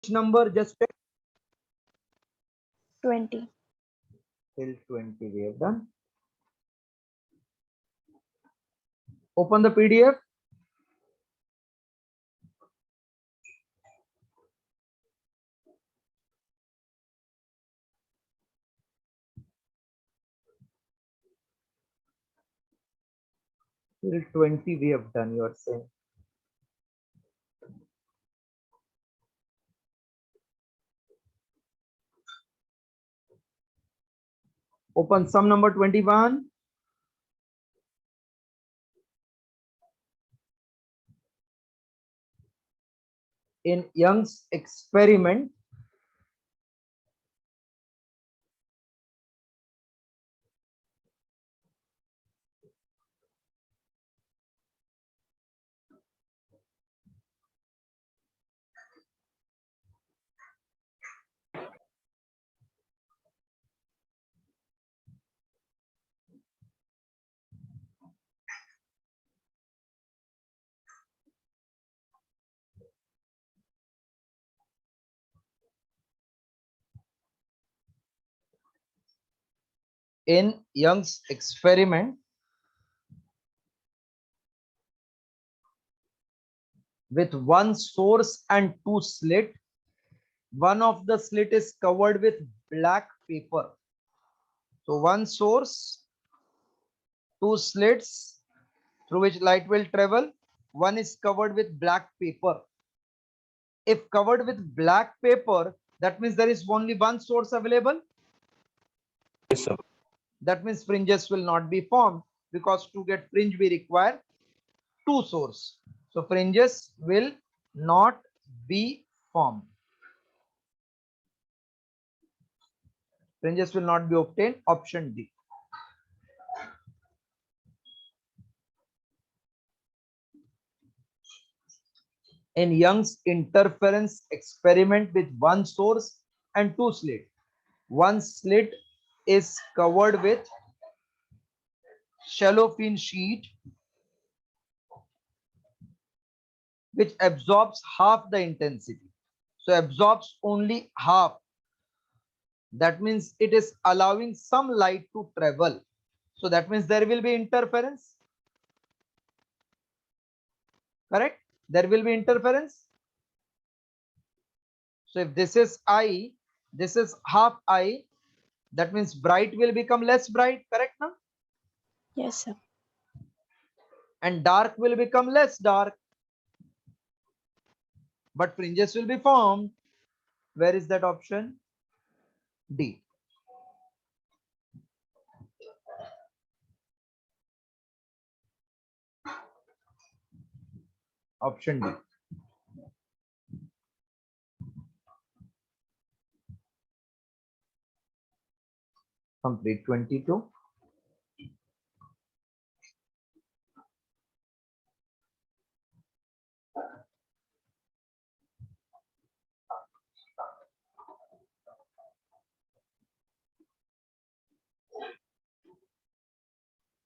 number? Just check. 20. Till 20 we have done. Open the PDF. Till 20 we have done, you are saying. Open sum number 21. In Young's experiment, with one source and two slit, one of the slit is covered with black paper. So one source, two slits through which light will travel, one is covered with black paper. If covered with black paper, that means there is only one source available. Yes, sir. That means fringes will not be formed, because to get fringe we require two sources. So fringes will not be formed. Fringes will not be obtained. Option D. In Young's interference experiment with one source and two slits, one slit is covered with cellophane sheet which absorbs half the intensity. So absorbs only half. That means it is allowing some light to travel. So that means there will be interference. Correct? There will be interference. So if this is I, this is half I, that means bright will become less bright. Correct now? Yes, sir. And dark will become less dark. But fringes will be formed. Where is that option? D. Option D. Complete 22.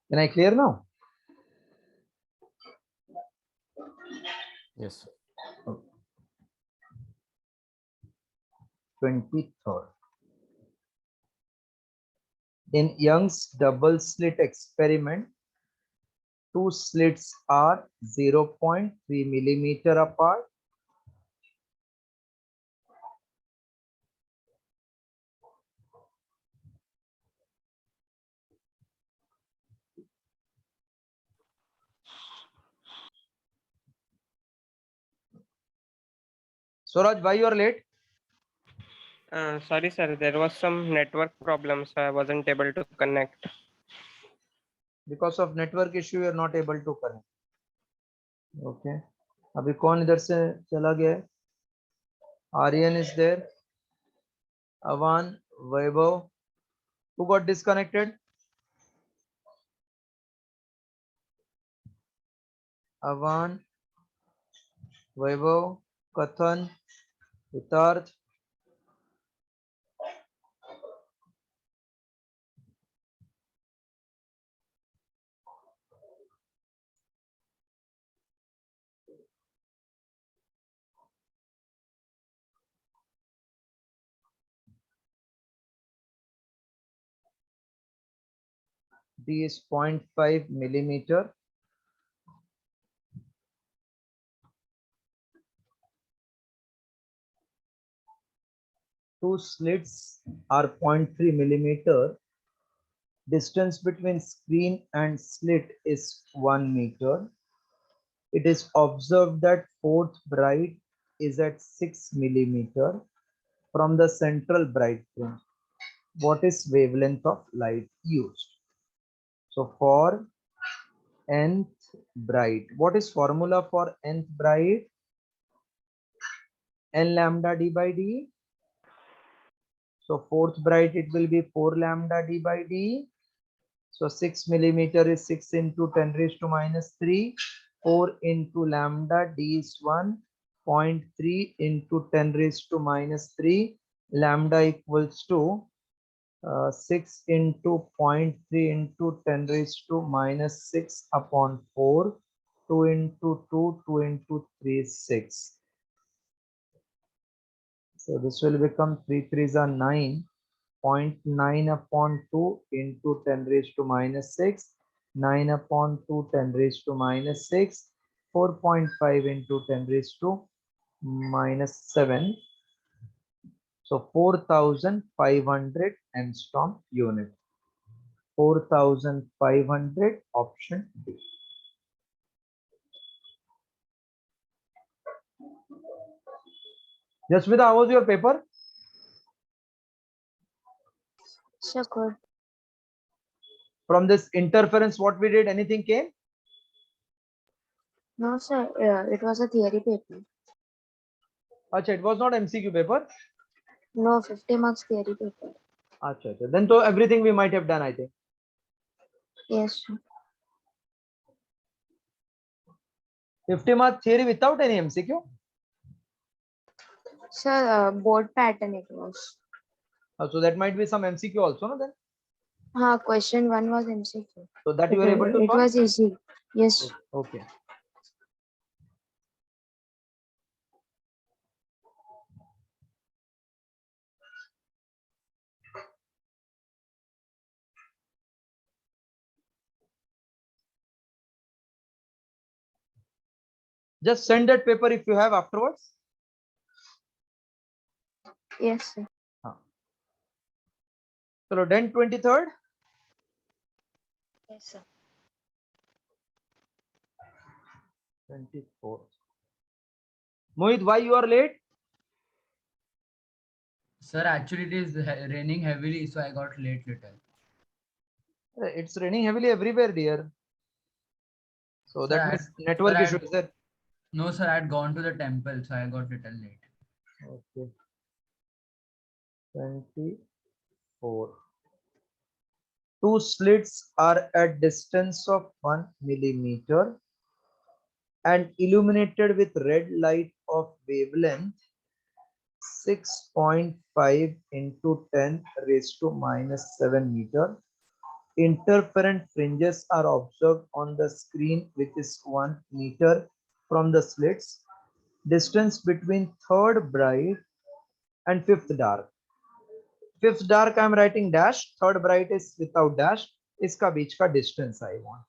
Can I clear now? Yes, sir. 23rd. In Young's double slit experiment, two slits are 0.3 millimeter apart. Swaraj, why you are late? Sorry, sir. There was some network problem, so I wasn't able to connect. Because of network issue, you are not able to connect. Okay. अभी कौन इधर से चला गया है? Aryan is there. Avan, Vaibhav. Who got disconnected? Avan, Vaibhav, Kathan, Hitarth. D is 0.5 millimeter. Two slits are 0.3 millimeter. Distance between screen and slit is 1 meter. It is observed that fourth bright is at 6 millimeter from the central bright fringe. What is wavelength of light used? So for nth bright, what is formula for nth bright? N lambda d by d. So fourth bright, it will be 4 lambda d by d. So 6 millimeter is 6 into 10 raised to minus 3. 4 into lambda d is 1.3 into 10 raised to minus 3. Lambda equals to 6 into 0.3 into 10 raised to minus 6 upon 4. 2 into 2, 2 into 3 is 6. So this will become 3 3s are 9. 0.9 upon 2 into 10 raised to minus 6. 9 upon 2, 10 raised to minus 6. 4.5 into 10 raised to minus 7. So 4,500 angstrom unit. 4,500 option B. Jasmita, how was your paper? So good. From this interference, what we did, anything came? No, sir. It was a theory paper. Acha, it was not MCQ paper. No, 50 marks theory paper. Acha, acha. Then to everything we might have done, I think. Yes, sir. 50 mark theory without any MCQ. Sir, board pattern it was. So that might be some MCQ also, no? Then Question 1 was MCQ. so that you were able to It solve. was easy. Yes. Okay. Just send that paper if you have afterwards. Yes, sir. So then 23rd. Yes, sir. 24th. Mohit, why you are late? Sir, actually it is raining heavily, so I got late little. It's raining heavily everywhere, dear. So Sir, that means network sir, issue is there. no, sir, I had gone to the temple, so I got little late. Okay. 24. Two slits are at distance of 1 millimeter and illuminated with red light of wavelength 6.5 into 10 raised to minus 7 meter. Interferent fringes are observed on the screen, which is 1 meter from the slits. Distance between third bright and fifth dark. Fifth dark I am writing dash, third bright is without dash. Iska beech ka distance I want.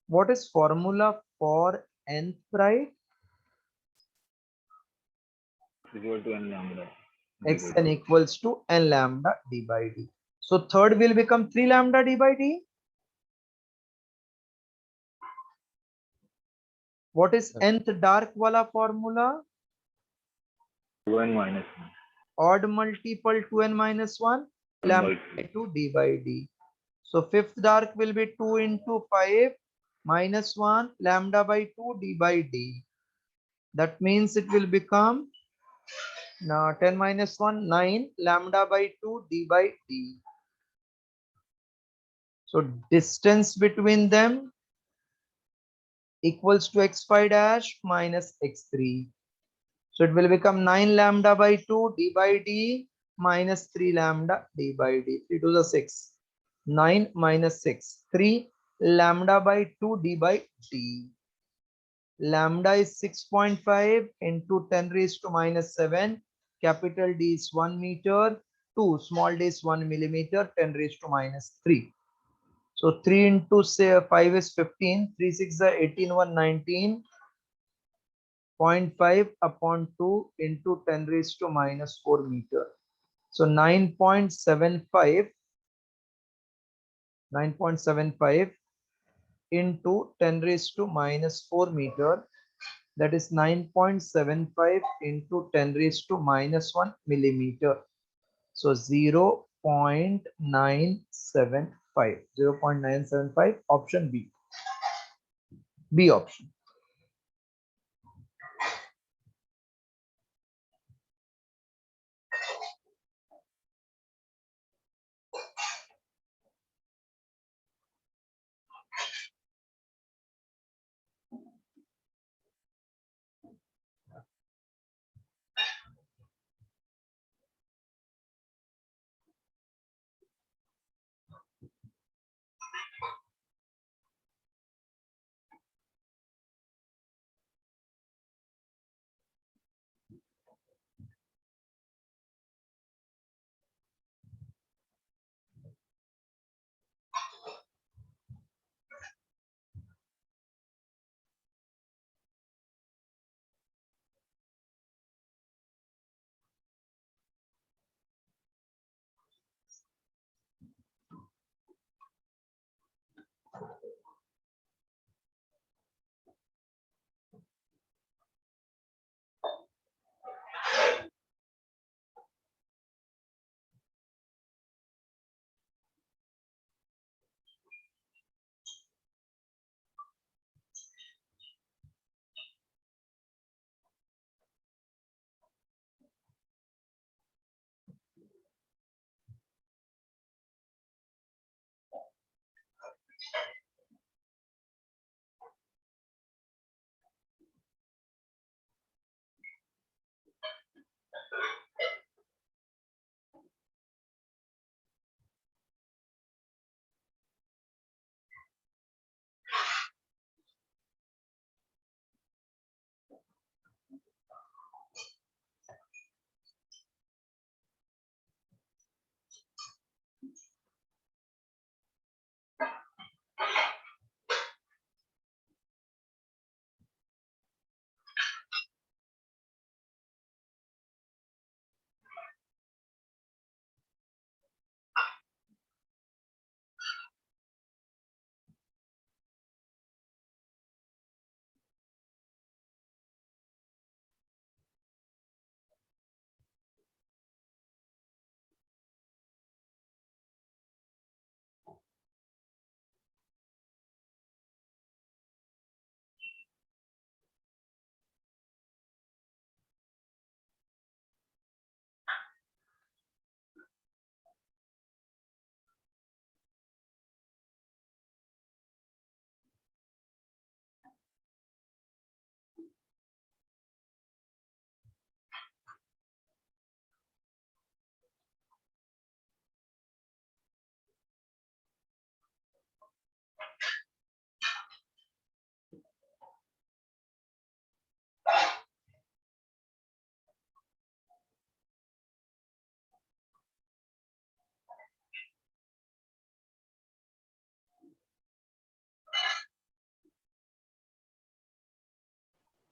What is formula for nth bright? Equal to n lambda. Xn equals to n lambda d by d. So third will become 3 lambda d by d. What is nth dark wala formula? 2n minus 1. Odd multiple 2n minus 1 lambda by 2 d by d. So fifth dark will be 2 into 5 minus 1 lambda by 2 d by d. That means it will become now 10 minus 1 9 lambda by 2 d by d. So distance between them equals to x5 dash minus x3. So it will become 9 lambda by 2 d by d minus 3 lambda d by d. 3 to the 6. 9 minus 6. 3 lambda by 2 d by d. Lambda is 6.5 into 10 raised to minus 7. Capital D is 1 meter. 2 small d is 1 millimeter. 10 raised to minus 3. So 3 into say 5 is 15. 3 6 are 18, 1 19. 0.5 upon 2 into 10 raised to minus 4 meter. So 9.75 into 10 raised to minus 4 meter, that is 9.75 into 10 raised to minus 1 millimeter. So 0.975, 0.975, option B. B option.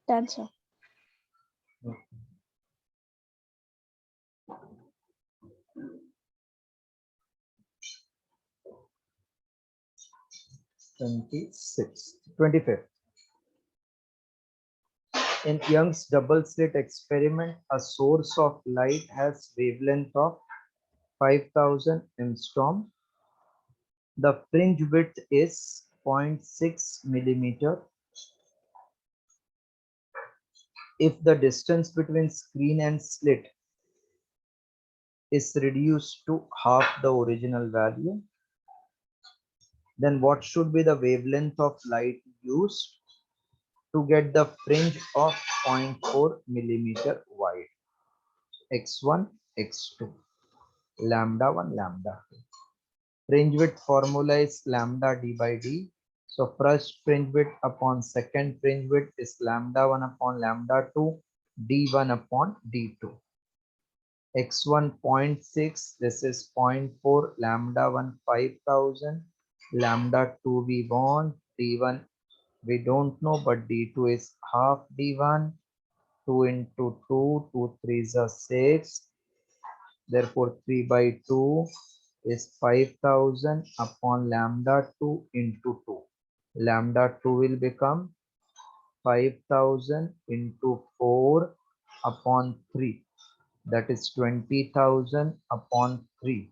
Done, sir. Okay. 25th. In Young's double slit experiment, a source of light has wavelength of 5000 angstrom. The fringe width is 0.6 millimeter. If the distance between screen and slit is reduced to half the original value, then what should be the wavelength of light used to get the fringe of 0.4 millimeter wide? X1, X2, lambda 1, lambda 2. Fringe width formula is lambda d by d. So first fringe width upon second fringe width is lambda 1 upon lambda 2, d1 upon d2. X1 0.6, this is 0.4, lambda 1 5000, Lambda 2 we want, D1 we don't know, but D2 is half D1. 2 into 2, 2 3s are 6. Therefore, 3 by 2 is 5000 upon lambda 2 into 2. Lambda 2 will become 5000 into 4 upon 3. That is 20,000 upon 3.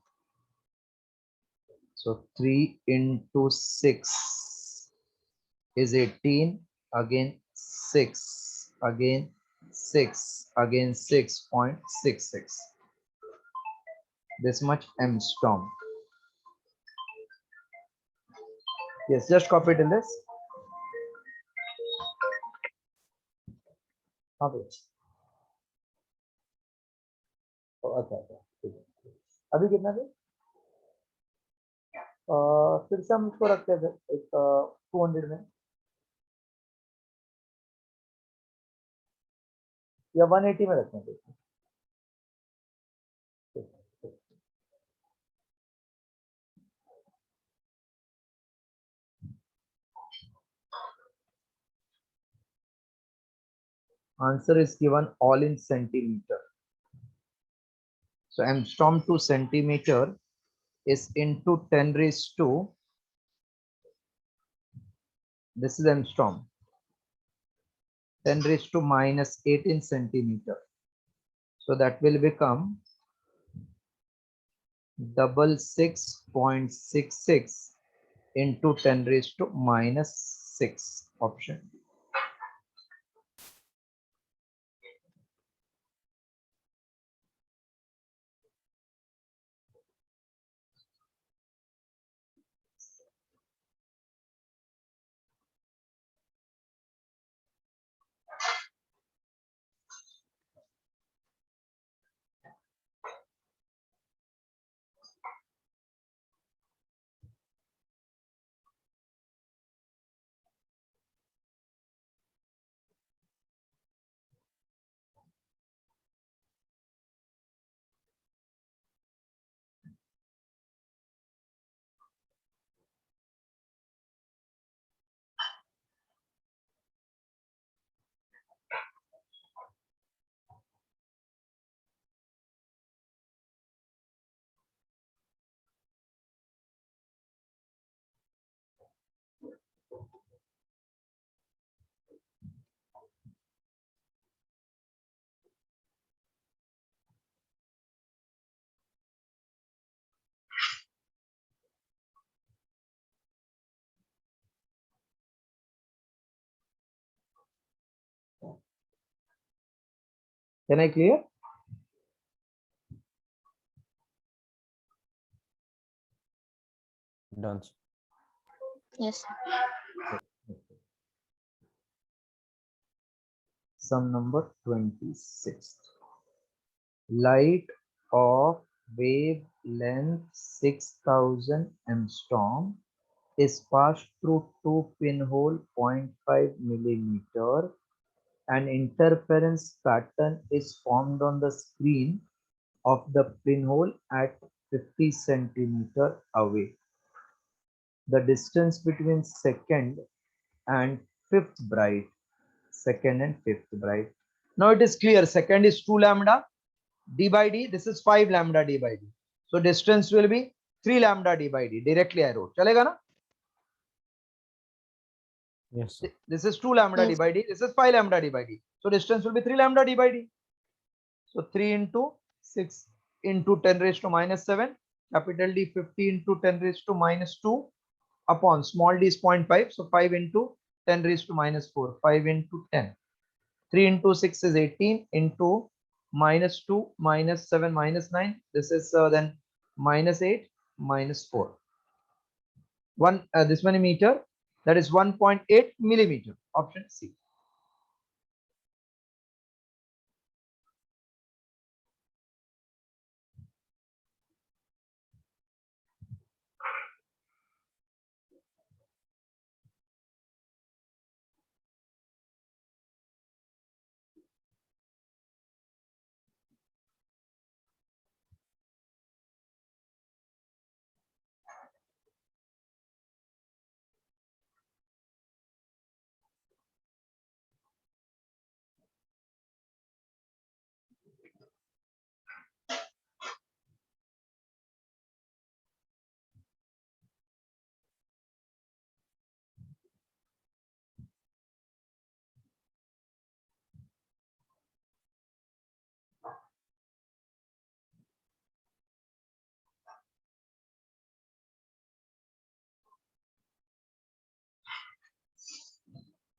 So 3 into 6 is 18. Again 6. Again 6. Again 6.66. This much M storm. Yes, just copy till this. Okay. अच्छा अच्छा ठीक है अभी कितना थे फिर से हम इसको रखते थे एक 200 में या 180 में रखते थे answer is given all in centimetre so Angstrom to centimeter is into 10 raised to this is Angstrom 10 raised to minus 18 centimeter so that will become 66.66 into 10 raised to minus 6 option. Can I clear? Done. Yes, sir. Sum number 26. Light of wavelength 6000 angstrom is passed through two pinhole 0.5 millimeter. An interference pattern is formed on the screen of the pinhole at 50 centimeter away. The distance between second and fifth bright, second and fifth bright. Now it is clear. Second is 2 lambda d by d. This is 5 lambda d by d. So distance will be 3 lambda d by d. Directly I wrote. Chalega na? Yes, sir. This is 2 lambda d Yes. by d. This is 5 lambda d by d. So distance will be 3 lambda d by d. So 3 into 6 into 10 raised to minus 7. Capital D 50 into 10 raised to minus 2 upon small d is 0.5. So 5 into 10 raised to minus 4. 5 into 10. 3 into 6 is 18 into minus 2 minus 7 minus 9. This is then minus 8 minus 4. This many meter, that is 1.8 millimeter. Option C.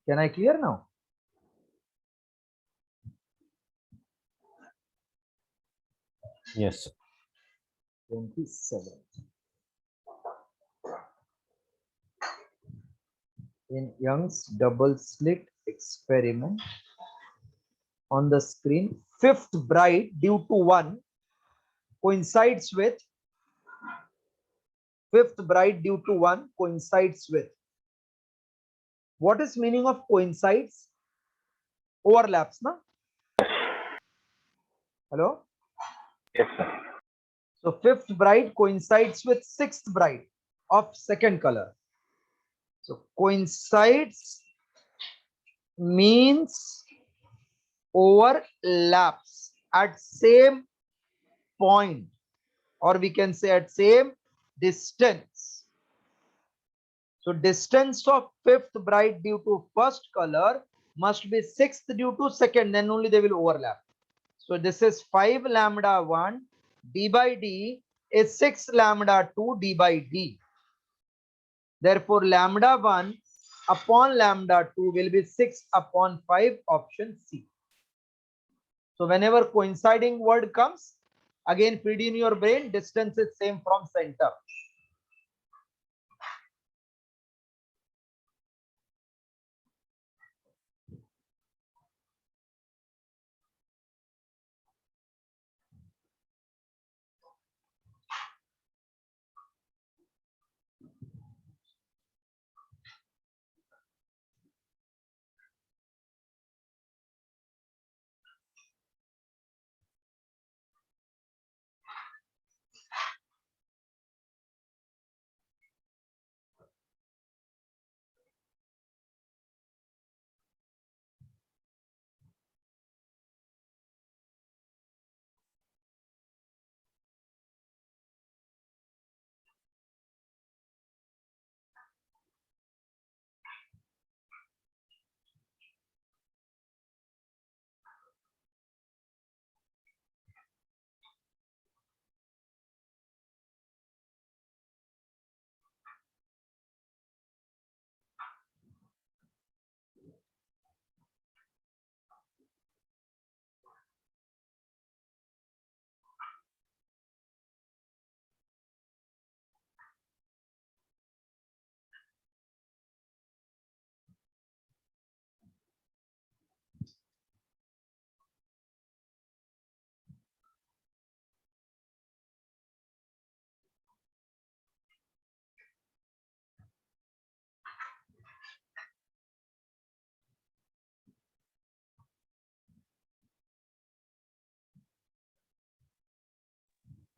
Can I clear now? Yes, sir. 27. In Young's double slit experiment, on the screen, fifth bride due to 1 coincides with what is meaning of coincides? Overlaps, na? Hello? Yes, sir. So fifth bride coincides with sixth bride of second color. So coincides means overlaps at same point, or we can say at same distance. So distance of fifth bride due to first color must be sixth due to second, then only they will overlap. So this is 5 lambda 1 d by d is 6 lambda 2 d by d. Therefore, lambda 1 upon lambda 2 will be 6 upon 5, option C. So whenever coinciding word comes, again feed in your brain, distance is same from center.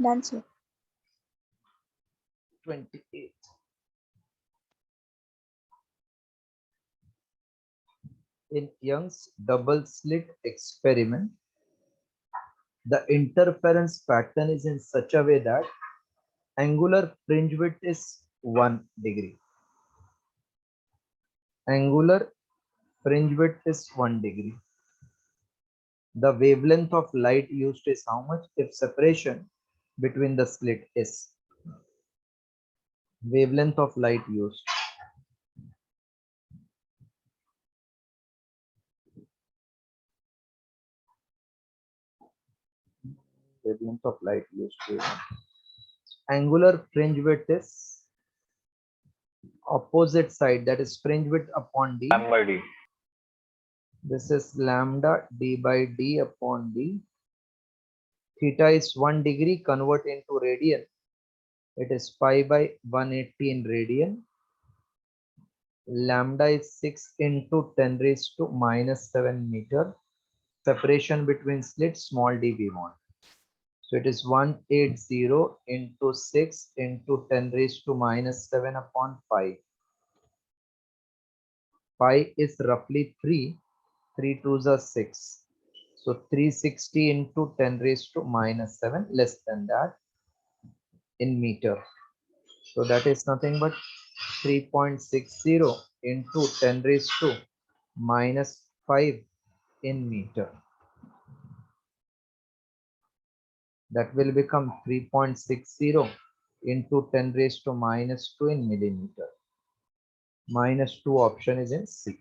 Done, sir. 28. In Young's double slit experiment, the interference pattern is in such a way that angular fringe width is 1 degree. Angular fringe width is 1 degree. The wavelength of light used is how much if separation between the slit is wavelength of light used. Wavelength of light used. Angular fringe width is opposite side, that is fringe width upon d. Lambda d. This is lambda d by d upon d. Theta is 1 degree, convert into radian. It is pi by 180 in radian. Lambda is 6 into 10 raised to minus 7 meter. Separation between slits, small d we want. So it is 180 into 6 into 10 raised to minus 7 upon 5. Pi is roughly 3. 3 2s are 6. So 360 into 10 raised to minus 7, less than that in meter. So that is nothing but 3.60 into 10 raised to minus 5 in meter. That will become 3.60 into 10 raised to minus 2 in millimeter. Minus 2 option is in C.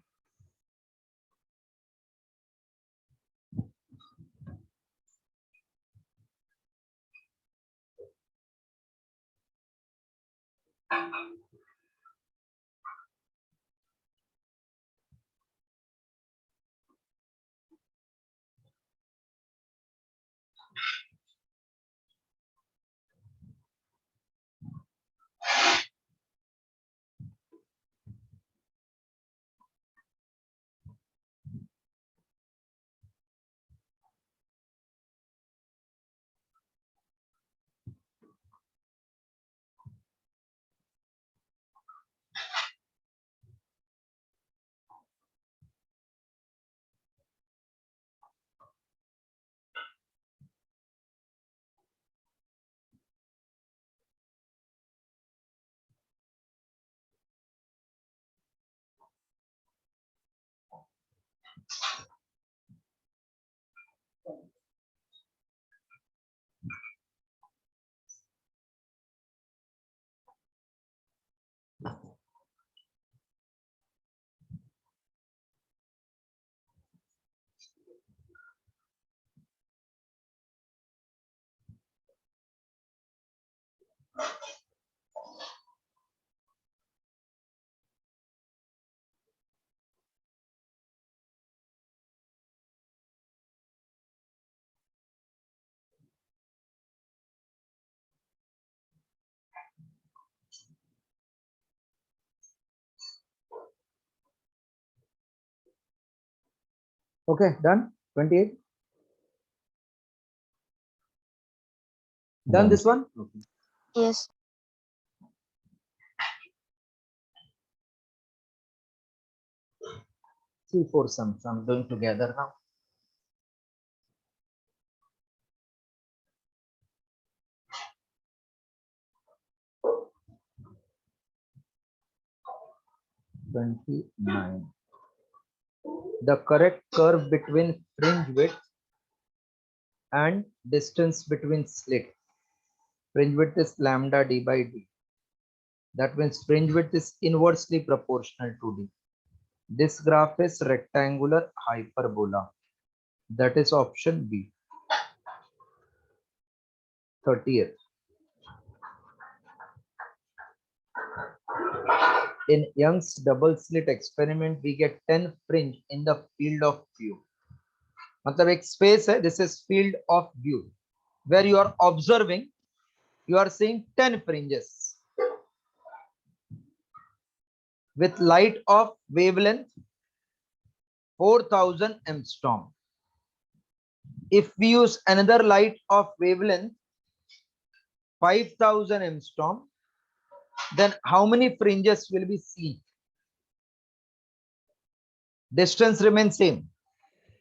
Okay, done. 28. Done this one. Okay. Yes. Three, four sums. I'm doing together now. $29. The correct curve between fringe width and distance between slit. Fringe width is lambda d by d. That means fringe width is inversely proportional to d. This graph is rectangular hyperbola. That is option B. 30th. In Young's double slit experiment, we get 10 fringe in the field of view. मतलब एक space है, this is field of view. Where you are observing, you are seeing 10 fringes. With light of wavelength 4000 angstrom. If we use another light of wavelength 5000 angstrom, then how many fringes will be seen? Distance remains same.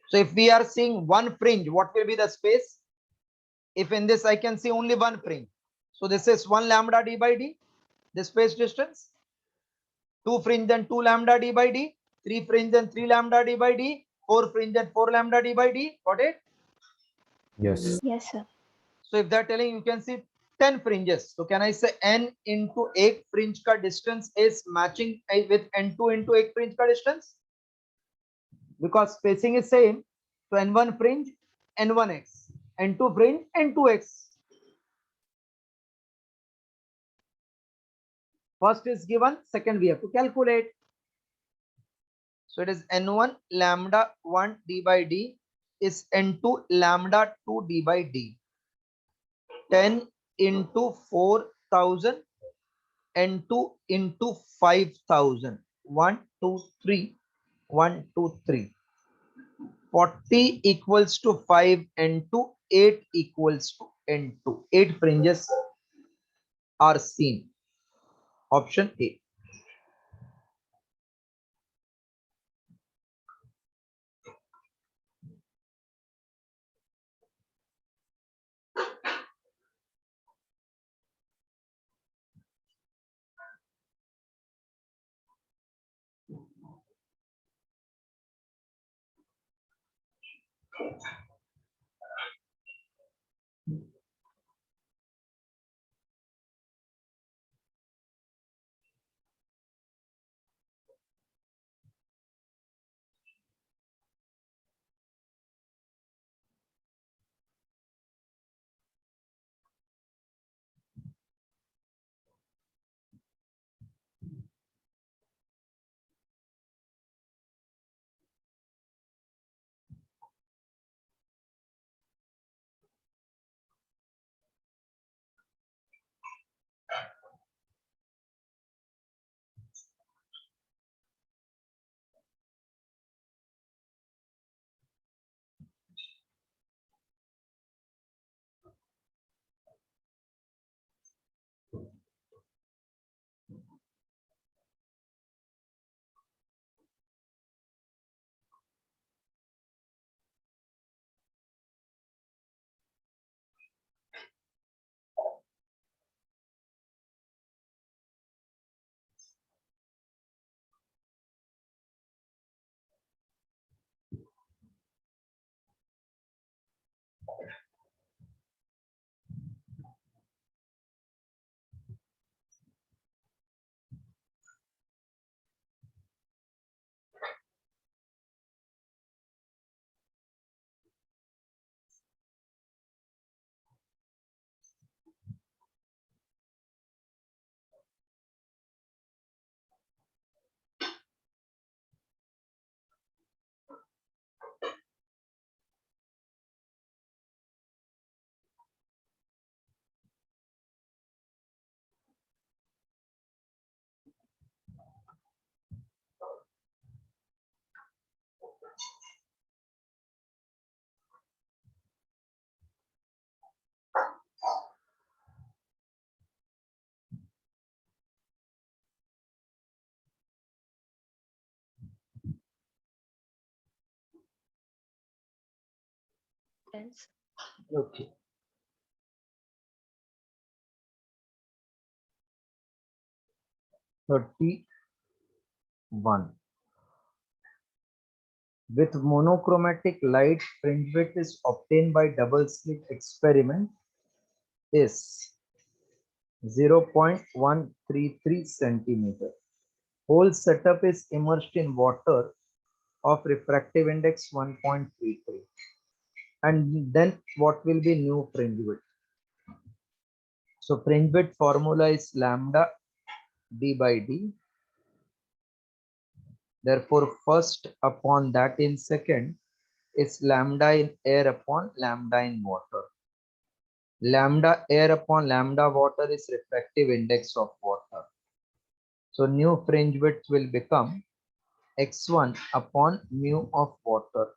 So if we are seeing one fringe, what will be the space? If in this I can see only one fringe, so this is 1 lambda d by d, the space distance. 2 fringe then 2 lambda d by d, 3 fringe then 3 lambda d by d, 4 fringe then 4 lambda d by d. Got it? Yes. Yes, sir. So if they're telling you can see 10 fringes, so can I say n into 1 fringe ka distance is matching with n2 into 1 fringe ka distance? Because spacing is same. So n1 fringe n1x, n2 fringe n2x. First is given, second we have to calculate. So it is n1 lambda 1 d by d is n2 lambda 2 d by d. 10 into 4000 n2 into 5000. 1, 2, 3. 1, 2, 3. 40 equals to 5 n2. 8 equals to n2. 8 fringes are seen. Option A. Yes. Okay. Thirty-one. With monochromatic light, fringe width is obtained by double slit experiment is 0.133 centimeter. Whole setup is immersed in water of refractive index 1.33. And then what will be new fringe width? So fringe width formula is lambda d by d. Therefore, first upon that in second is lambda in air upon lambda in water. Lambda air upon lambda water is refractive index of water. So new fringe width will become x1 upon mu of water.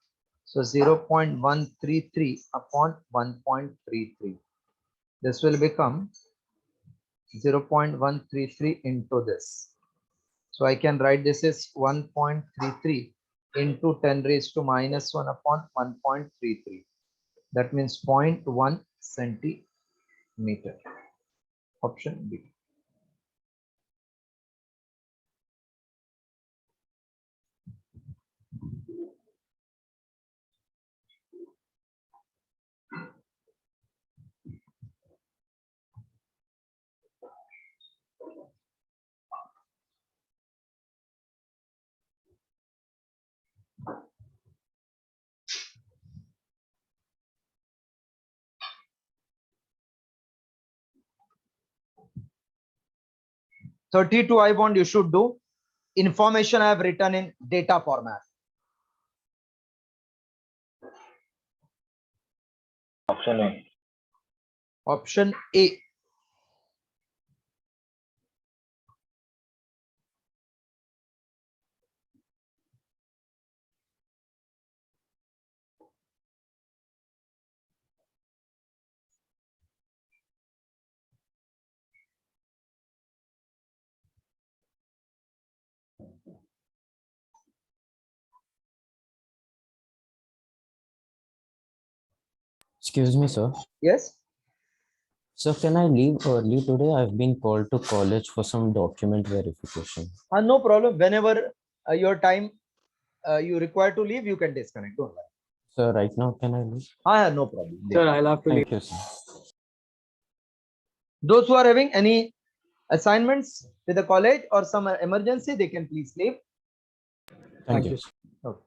So 0.133 upon 1.33. This will become 0.133 into this. So I can write this as 1.33 into 10 raised to minus 1 upon 1.33. That means 0.1 centimeter. Option B. (32) I want you should do. Information I have written in data format. Option A. Option A. Excuse me, sir. Yes. Sir, can I leave early today? I've been called to college for some document verification. No problem. Whenever your time you require to leave, you can disconnect. Don't worry. Sir, right now, can I leave? No problem. Sir, I'll have to leave. Thank you, sir. Those who are having any assignments with the college or some emergency, they can please leave. Thank you. Okay.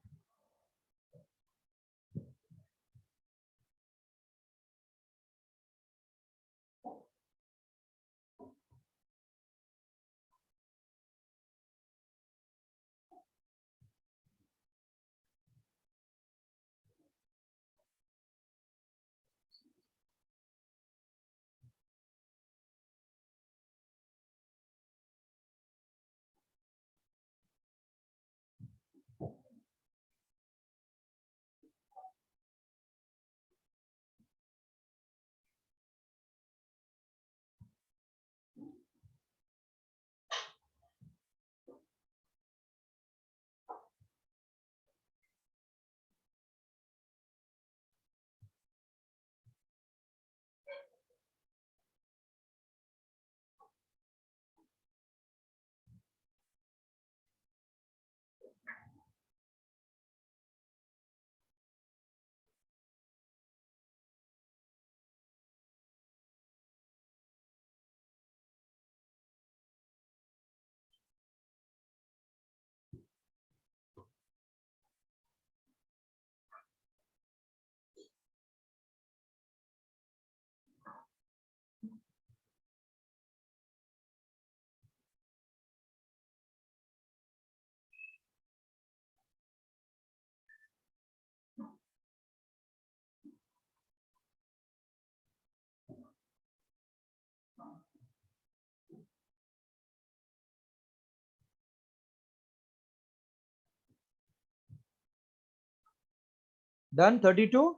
Done. 32.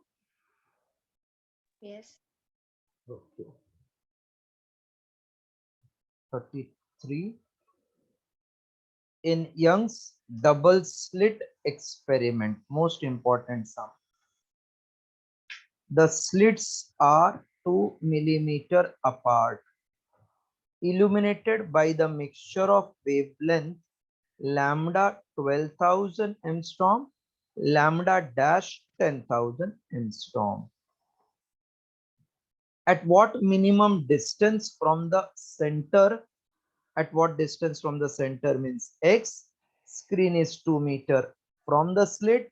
Yes. Okay. 33. In Young's double slit experiment, most important sum. The slits are 2 millimeter apart, illuminated by the mixture of wavelength lambda 12,000 angstrom, lambda dash 10,000 angstrom. At what minimum distance from the center? At what distance from the center means X? Screen is 2 meter from the slit.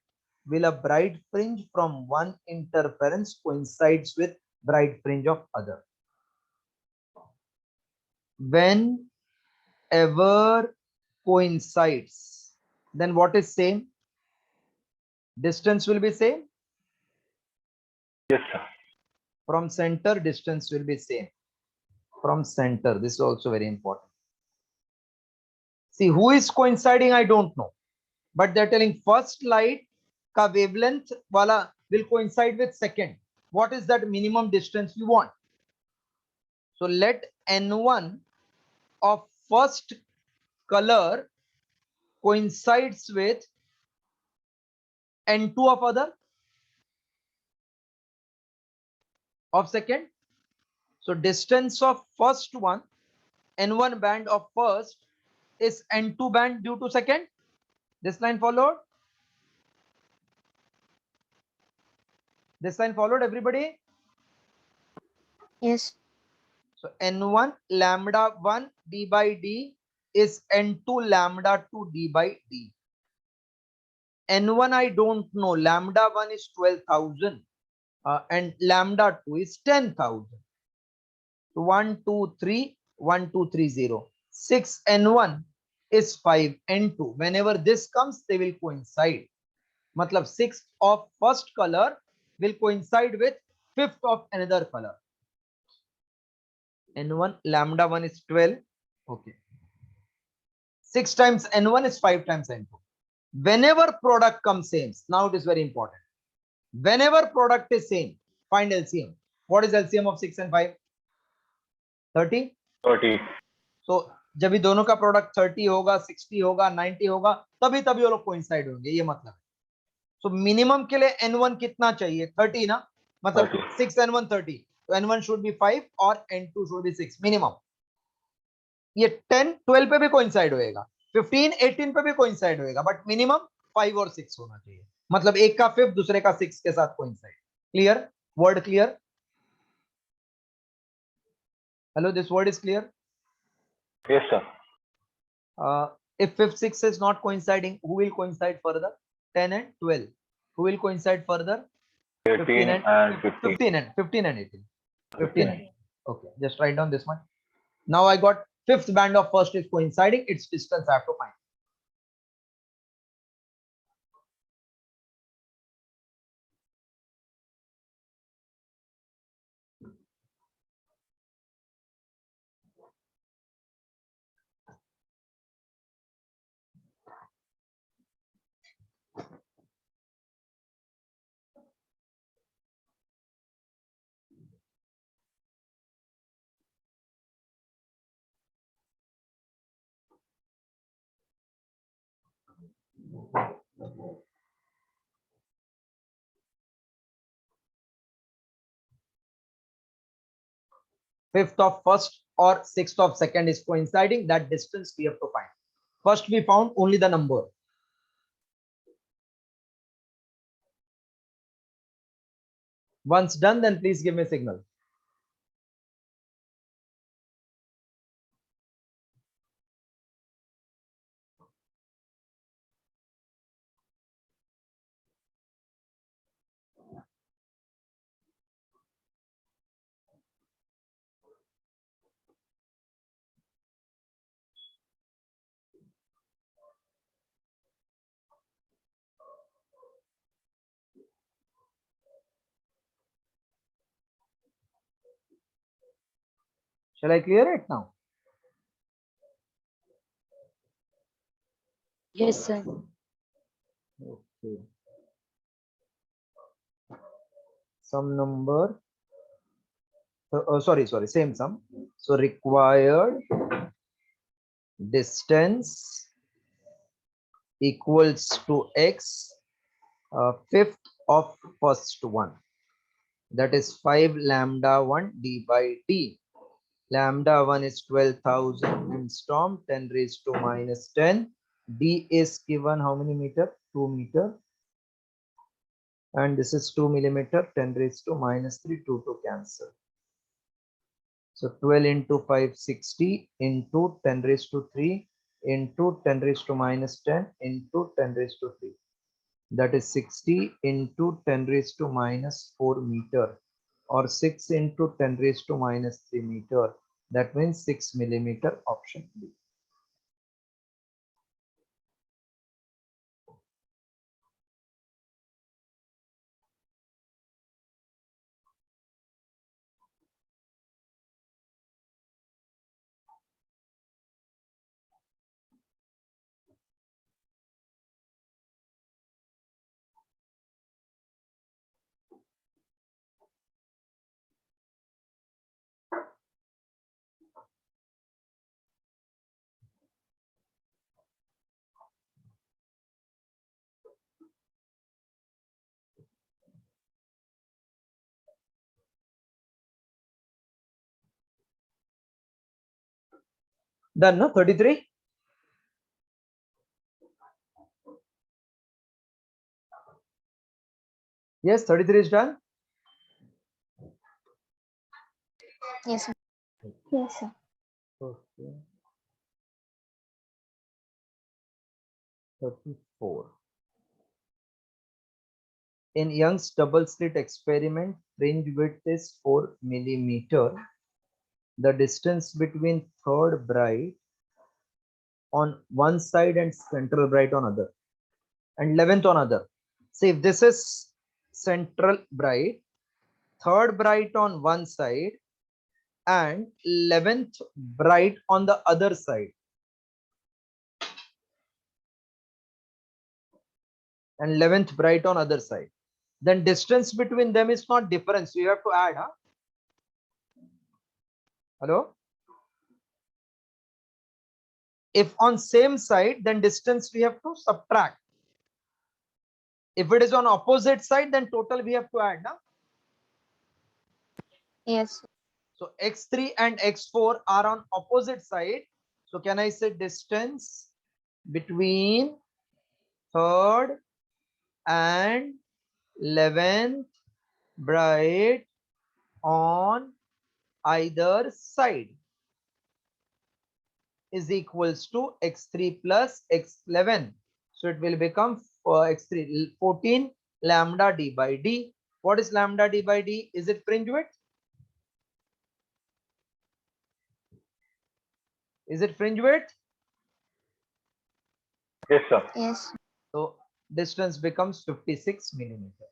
Will a bright fringe from one interference coincides with bright fringe of other? Whenever coincides, then what is same? Distance will be same. Yes, sir. From center, distance will be same. From center, this is also very important. See, who is coinciding? I don't know. But they're telling first light ka wavelength wala will coincide with second. What is that minimum distance you want? So let N1 of first color coincides with N2 of other of second. So distance of first one, N1 band of first is N2 band due to second. This line followed. This line followed, everybody. Yes. So N1 lambda 1 d by d is N2 lambda 2 d by d. N1 I don't know. Lambda 1 is 12,000 and lambda 2 is 10,000. So 1, 2, 3, 1, 2, 3, 0. 6 N1 is 5 N2. Whenever this comes, they will coincide. Matlab 6th of first color will coincide with 5th of another color. N1 lambda 1 is 12. Okay. 6 times N1 is 5 times N2. Whenever product comes same, now it is very important. Whenever product is same, find LCM. What is LCM of 6 and 5? 30. 30. So जब भी दोनों का product 30 होगा, 60 होगा, 90 होगा, तभी तभी वो लोग कोइंसाइड होंगे, ये मतलब है. So मिनिमम के लिए N1 कितना चाहिए? 30 ना, मतलब 6 N1 30. तो N1 should be 5 और N2 should be 6 मिनिमम. ये 10 12 पे भी कोइंसाइड होएगा, 15 18 पे भी कोइंसाइड होएगा, बट मिनिमम 5 और 6 होना चाहिए. मतलब एक का 5 दूसरे का 6 के साथ coincide. Clear? Word clear? Hello, this word is clear? Yes, sir. If 5 6 is not coinciding, who will coincide further? 10 and 12. Who will coincide further? 18 and 15. 15 and 18. 15 and okay, just write down this one. Now I got fifth band of first is coinciding, its distance I have to find. Fifth of first or sixth of second is coinciding, that distance we have to find. First we found only the number. Once done, then please give me a signal. Shall I clear it now? Yes, sir. Okay. Some number. Sorry, same sum. So required distance equals to x, fifth of first one. That is 5 lambda 1 d by d. Lambda 1 is 12,000 angstrom, 10 raised to minus 10. D is given how many meter? 2 meter. And this is 2 millimeter, 10 raised to minus 3, 2 to cancel. So 12 into 560 into 10 raised to 3 into 10 raised to minus 10 into 10 raised to 3. That is 60 into 10 raised to minus 4 meter, or 6 into 10 raised to minus 3 meter. That means 6 millimeter, option B. Done, no? 33? Yes, 33 is done. Yes, sir. Yes, sir. Okay. 34. In Young's double slit experiment, fringe width is 4 millimeter. The distance between third bright on one side and central bright on other, and 11th on other. See, if this is central bright, third bright on one side and 11th bright on the other side, and 11th bright on other side, then distance between them is not difference, you have to add, huh? Hello? If on same side, then distance we have to subtract. If it is on opposite side, then total we have to add, huh? Yes. So x3 and x4 are on opposite side. So can I say distance between third and 11th bright on either side is equals to x3 plus x11. So it will become x3 14 lambda d by d. What is lambda d by d? Is it fringe width? Is it fringe width? Yes, sir. Yes. So distance becomes 56 millimeter.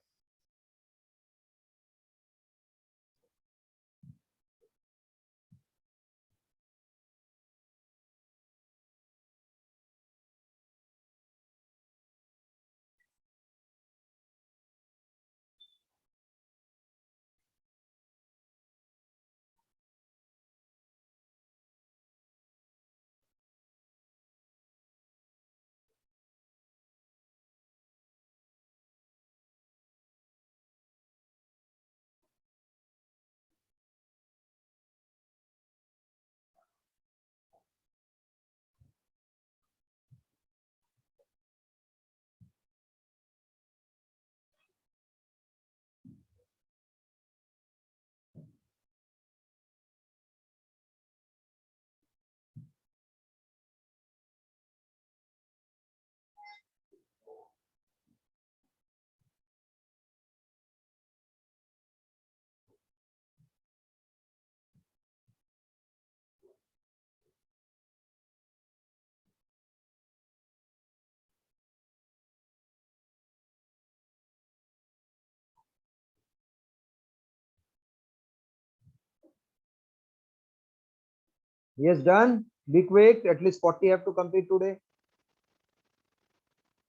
Yes, done. Be quick. At least 40 have to complete today.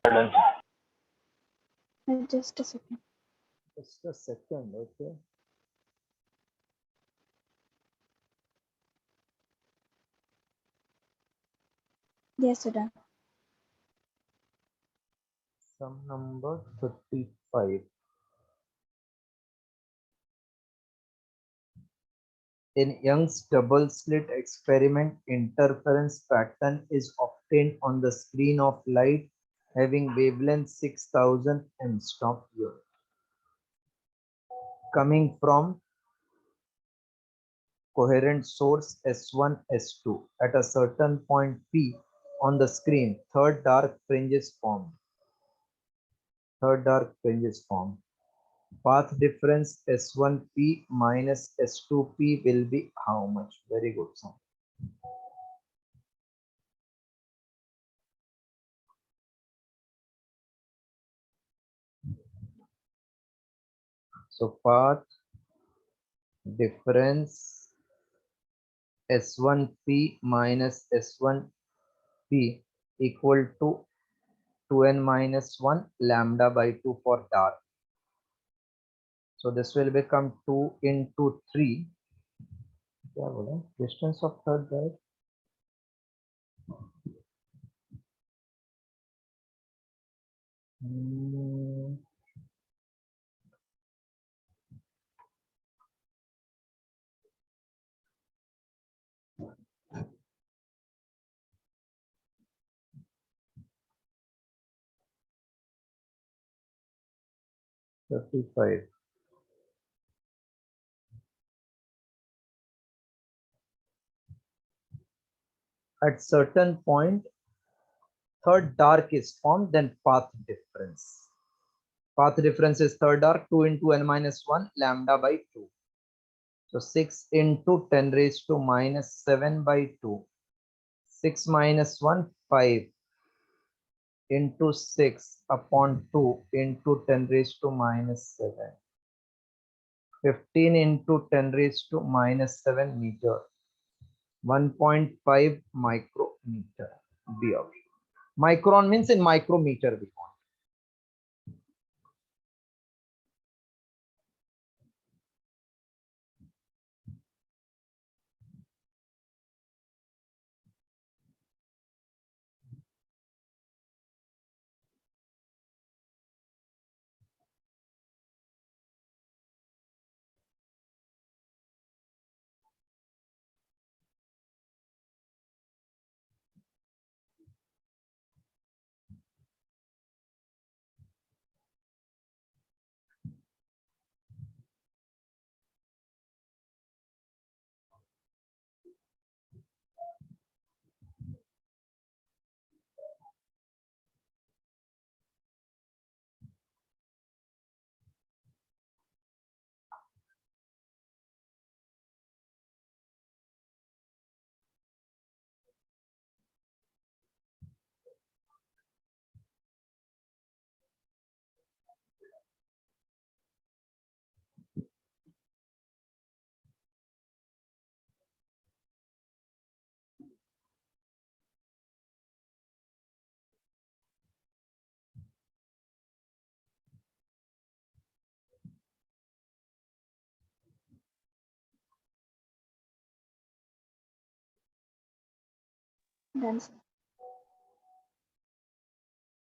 Done, sir. Just a second. Just a second, okay. Yes, sir. Done. Sum number 35. In Young's double slit experiment, interference pattern is obtained on the screen of light having wavelength 6000 angstrom unit. Coming from coherent source S1, S2. At a certain point P on the screen, third dark fringe is formed. Path difference S1P minus S2P will be how much? Very good, son. So path difference S1P minus S1P equal to 2n minus 1 lambda by 2 for dark. So this will become 2 into 3. क्या बोला? Distance of third guide. Hmm, 35. At certain point, third dark is formed, then path difference. Path difference is third dark, 2 into n minus 1 lambda by 2. So 6 into 10 raised to minus 7 by 2. 6 minus 1, 5 into 6 upon 2 into 10 raised to minus 7. 15 into 10 raised to minus 7 meter. 1.5 micrometer. B option. Micron means in micrometer we want. Done, sir.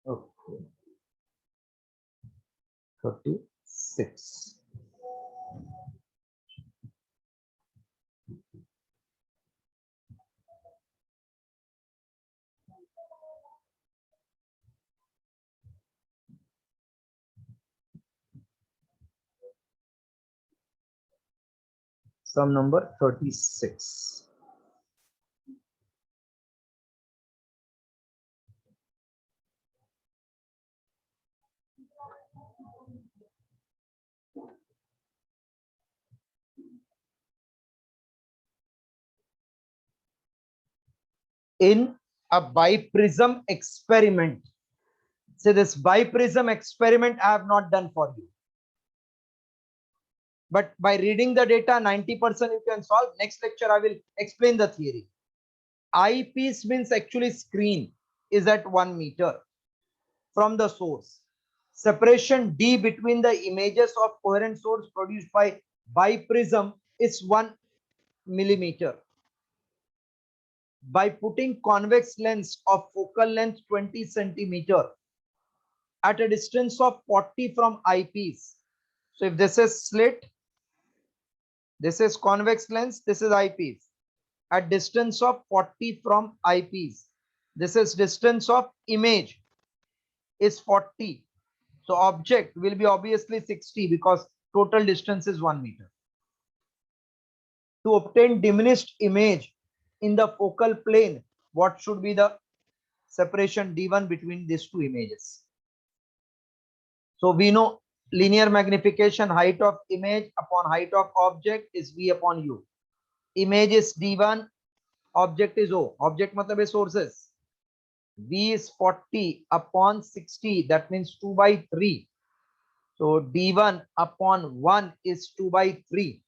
Okay. 36. Sum number 36. In a biprism experiment, say this biprism experiment I have not done for you, but by reading the data 90% you can solve. Next lecture I will explain the theory. Eyepiece means actually screen is at 1 meter from the source. Separation D between the images of coherent source produced by biprism is 1 millimeter. By putting convex lens of focal length 20 centimeter at a distance of 40 from eyepiece. So if this is slit, This is convex lens. This is eyepiece. At distance of 40 from eyepiece. This is distance of image is 40. So object will be obviously 60 because total distance is 1 meter. To obtain diminished image in the focal plane, what should be the separation d1 between these two images? So we know linear magnification, height of image upon height of object is v upon u. Image is d1, object is o. Object matlab is sources. V is 40 upon 60, that means 2 by 3. So d1 upon 1 is 2 by 3.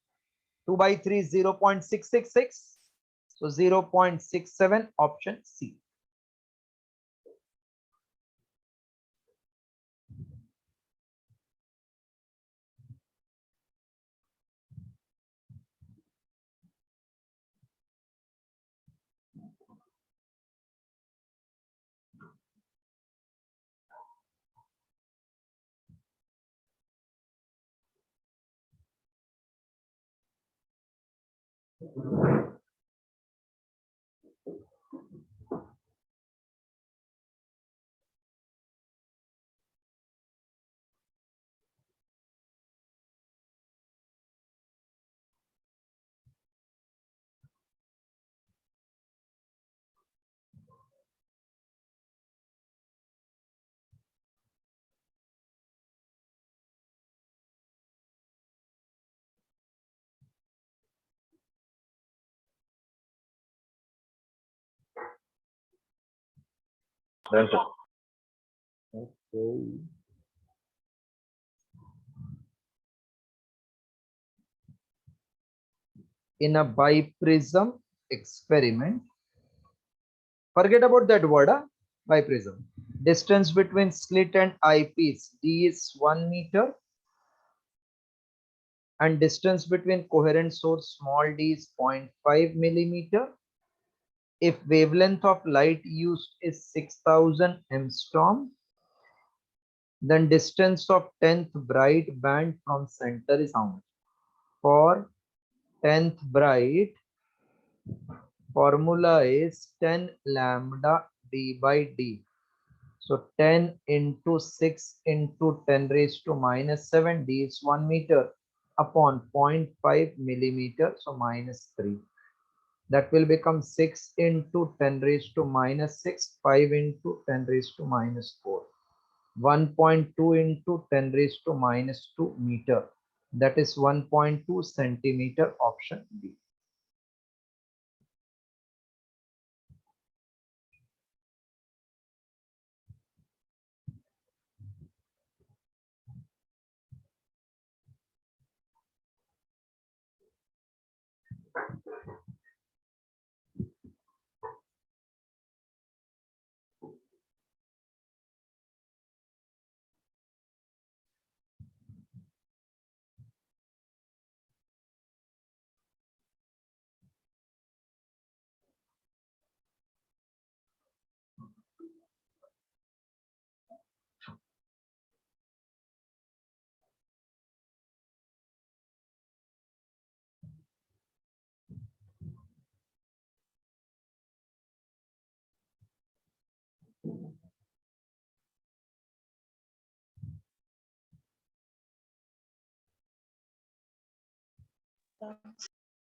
2 by 3 is 0.666. So 0.67, option C. Done, sir. Okay. In a biprism experiment, forget about that word, biprism. Distance between slit and eyepiece d is 1 meter, and distance between coherent source small d is 0.5 millimeter. If wavelength of light used is 6000 angstrom, then distance of 10th bright band from center is how much? For 10th bright, formula is 10 lambda d by d. So 10 into 6 into 10 raised to minus 7, d is 1 meter upon 0.5 millimeter, so minus 3. That will become 6 into 10 raised to minus 6, 5 into 10 raised to minus 4. 1.2 into 10 raised to minus 2 meter. That is 1.2 centimeter, option B.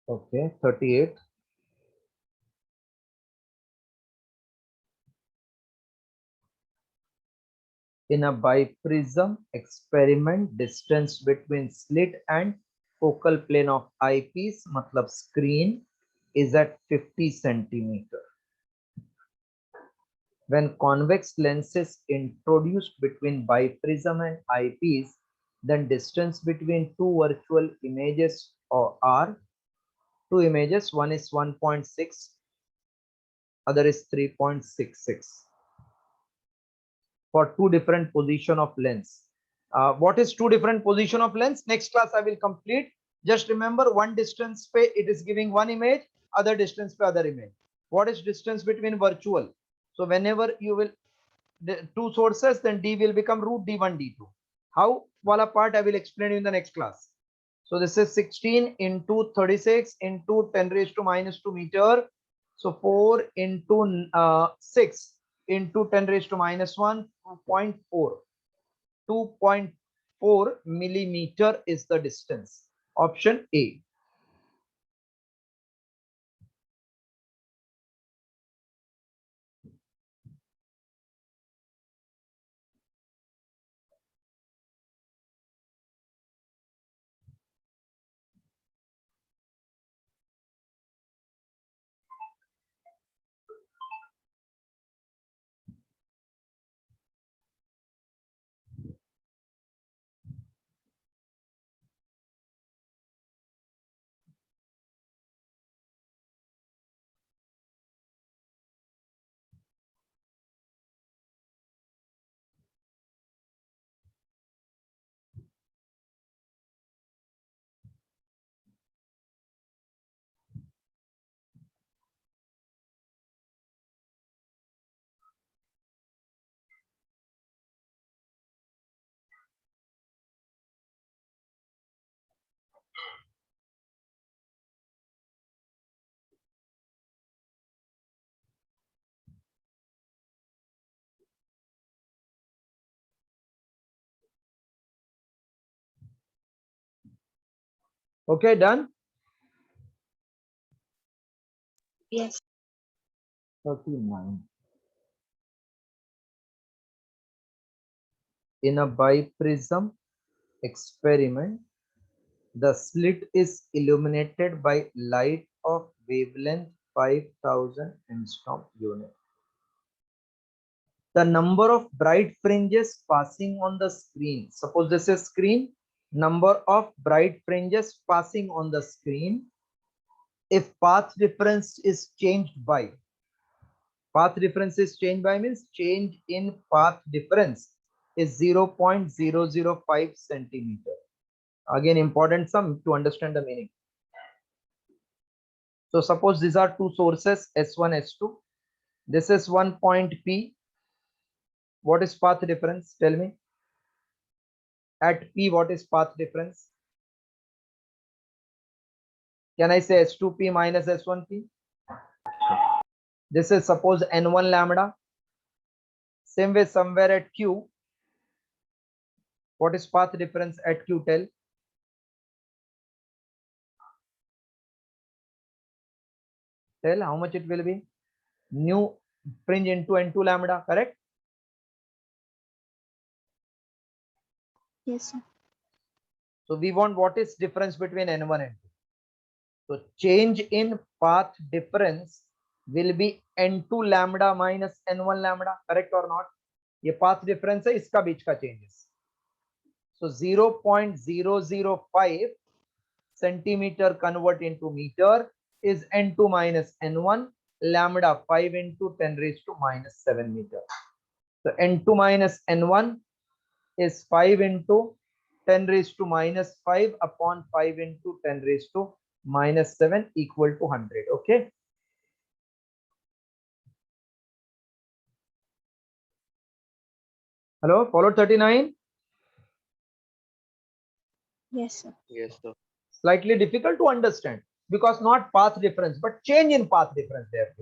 Okay, 38. In a biprism experiment, distance between slit and focal plane of eyepiece, matlab screen, is at 50 centimeter. When convex lens is introduced between biprism and eyepiece, then distance between two virtual images are two images. One is 1.6, other is 3.66. For two different position of lens. What is two different position of lens? Next class I will complete. Just remember, one distance pe it is giving one image, other distance pe other image. What is distance between virtual? So whenever you will the two sources, then d will become root d1 d2. How wala part I will explain you in the next class. So this is 16 into 36 into 10 raised to minus 2 meter. So 4 into 6 into 10 raised to minus 1, 2.4. 2.4 millimeter is the distance. Option A. Okay, done. Yes. 39. In a biprism experiment, the slit is illuminated by light of wavelength 5000 angstrom unit. The number of bright fringes passing on the screen. Suppose this is screen. Number of bright fringes passing on the screen. If path difference is changed by. Path difference is changed by means change in path difference is 0.005 centimeter. Again, important sum to understand the meaning. So suppose these are two sources S1, S2. This is one point P. What is path difference? Tell me. At P, what is path difference? Can I say S2P minus S1P? This is suppose N1 lambda. Same way somewhere at Q. What is path difference at Q? Tell. Tell how much it will be. New fringe into N2 lambda, correct? Yes, sir. So we want what is difference between N1 and 2. So change in path difference will be N2 lambda minus N1 lambda, correct or not? ये path difference है, इसका बीच का changes. So 0.005 centimeter convert into meter is N2 minus N1 lambda 5 into 10 raised to minus 7 meter. So N2 minus N1 is 5 into 10 raised to minus 5 upon 5 into 10 raised to minus 7 equal to 100. Okay. Hello, follow 39. Yes, sir. Yes, sir. Slightly difficult to understand because not path difference, but change in path difference there.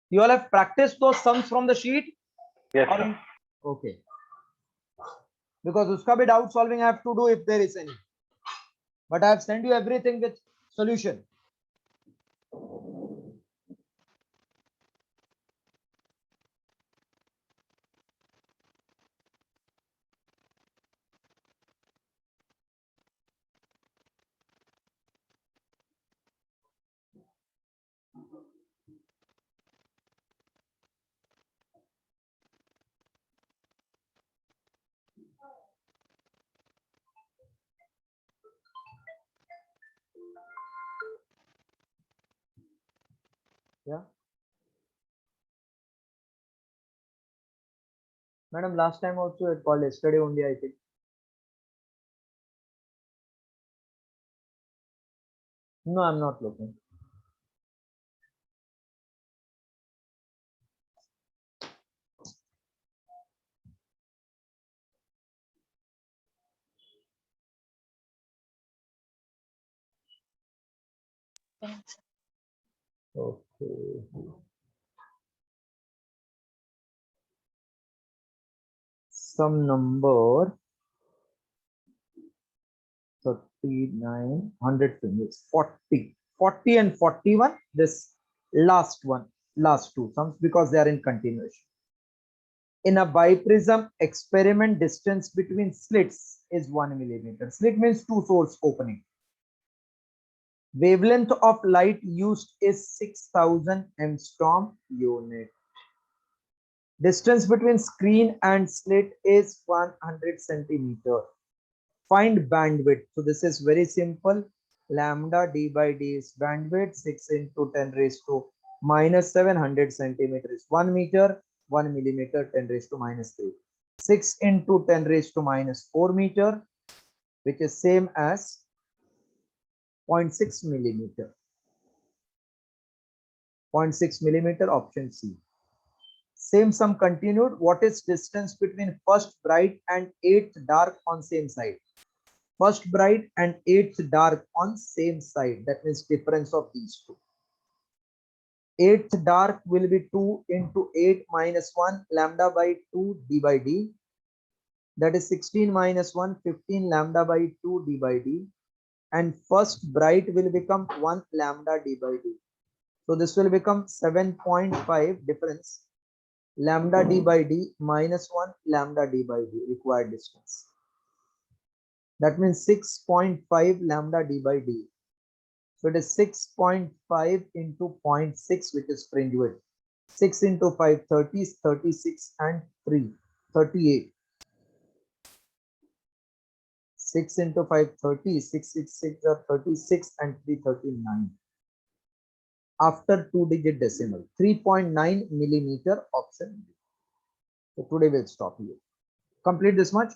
You all have practiced those sums from the sheet? Yes, sir. Okay. Because uska bhi doubt solving I have to do if there is any. But I have sent you everything with solution. Yeah. Madam, last time also I called yesterday only, I think. No, I'm not looking. Yes. Okay. Some number 39, 100 fingers, 40, 40 and 41. This last one, last two sums because they are in continuation. In a biprism experiment, distance between slits is 1 millimeter. Slit means two source opening. Wavelength of light used is 6000 angstrom unit. Distance between screen and slit is 100 centimeter. Find bandwidth. So this is very simple. Lambda d by d is bandwidth. 6 into 10 raised to minus 700 centimeters. 1 meter, 1 millimeter, 10 raised to minus 3. 6 into 10 raised to minus 4 meter, which is same as 0.6 millimeter. 0.6 millimeter, option C. Same sum continued. What is distance between first bright and eighth dark on same side? First bright and eighth dark on same side. That means difference of these two. Eighth dark will be 2 into 8 minus 1 lambda by 2 d by d. That is 16 minus 1, 15 lambda by 2 d by d. And first bright will become 1 lambda d by d. So this will become 7.5 difference. Lambda d by d minus 1 lambda d by d required distance. That means 6.5 lambda d by d. So it is 6.5 into 0.6, which is fringe width. 6 into 5, 30 is 36 and 3, 38. 6 into 5, 30, 6 are 36 and 3, 39. After 2-digit decimal, 3.9 millimeter, option B. So today we'll stop here. Complete this much.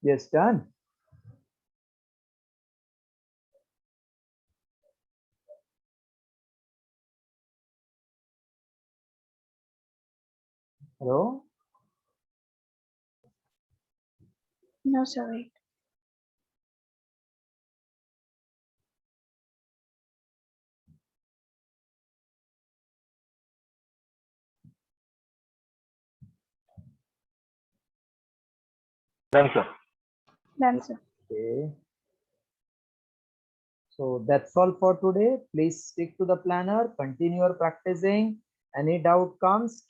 Yes, done. Hello. No, sir. Wait. Done, sir. Done, sir. Okay. So that's all for today. Please stick to the planner, continue your practicing. Any doubt comes,